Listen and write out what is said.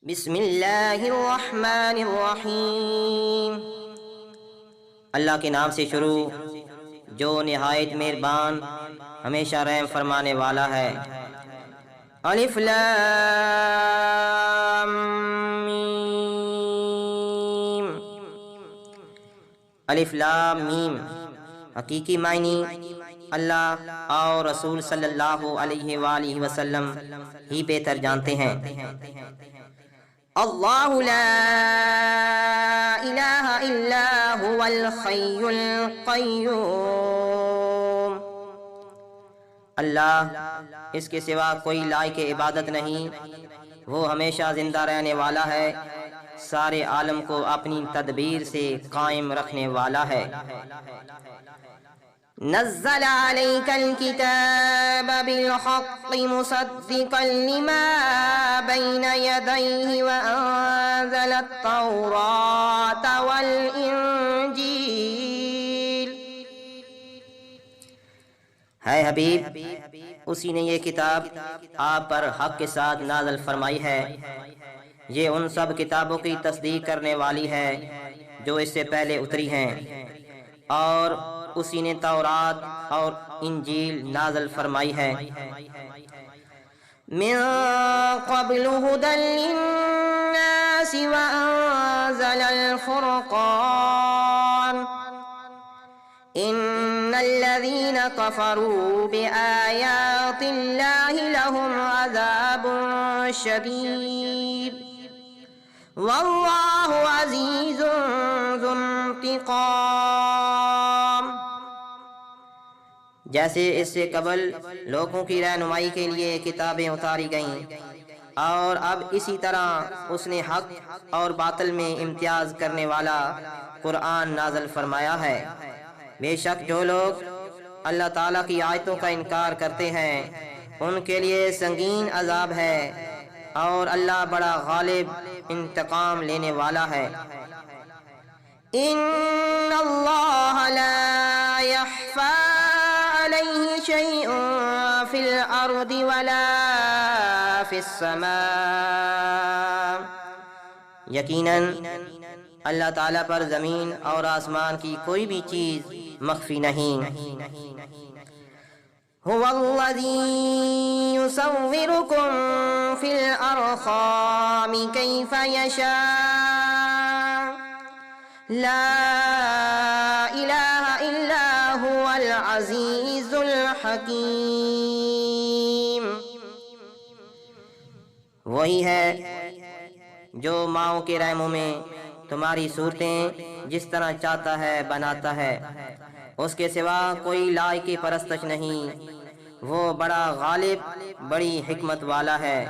بسم اللہ الرحمن الرحیم، اللہ کے نام سے شروع جو نہایت مہربان ہمیشہ رحم فرمانے والا ہے۔ الف لام میم، الف لام میم حقیقی معنی اللہ اور رسول صلی اللہ علیہ وآلہ وسلم ہی بہتر جانتے ہیں۔ اللہ لا الہ الا هو الحی القیوم، اللہ اس کے سوا کوئی لائق عبادت نہیں، وہ ہمیشہ زندہ رہنے والا ہے، سارے عالم کو اپنی تدبیر سے قائم رکھنے والا ہے۔ نزل عليك الكتاب بالحق مصدقا لما بين يديه وأنزل التوراة والإنجيل۔ ہے حبیب، اسی نے یہ کتاب آپ پر حق کے ساتھ نازل فرمائی ہے، یہ ان سب کتابوں کی تصدیق کرنے والی ہے جو اس سے پہلے اتری ہیں، اور اسی نے تورات اور انجیل نازل فرمائی ہے۔ من قبل هدى للناس وأنزل الفرقان إن الذين كفروا بآيات الله لهم عذاب شديد والله عزيز ذو انتقام۔ جیسے اس سے قبل لوگوں کی رہنمائی کے لیے کتابیں اتاری گئیں، اور اب اسی طرح اس نے حق اور باطل میں امتیاز کرنے والا قرآن نازل فرمایا ہے۔ بے شک جو لوگ اللہ تعالیٰ کی آیتوں کا انکار کرتے ہیں ان کے لیے سنگین عذاب ہے، اور اللہ بڑا غالب انتقام لینے والا ہے۔ ان اللہ لا يخفى عليه شيء في الارض ولا في السماء، یقیناً اللہ تعالیٰ پر زمین اور آسمان کی کوئی بھی چیز مخفی نہیں۔ هو الذي يصوركم في الأرحام كيف يشاء لا إله إلا هو العزيز الحكيم۔ وہی ہے جو ماؤں کے رحموں میں تمہاری صورتیں جس طرح چاہتا ہے بناتا ہے، اس کے سوا کوئی لائق پرستش نہیں، وہ بڑا غالب بڑی حکمت والا ہے۔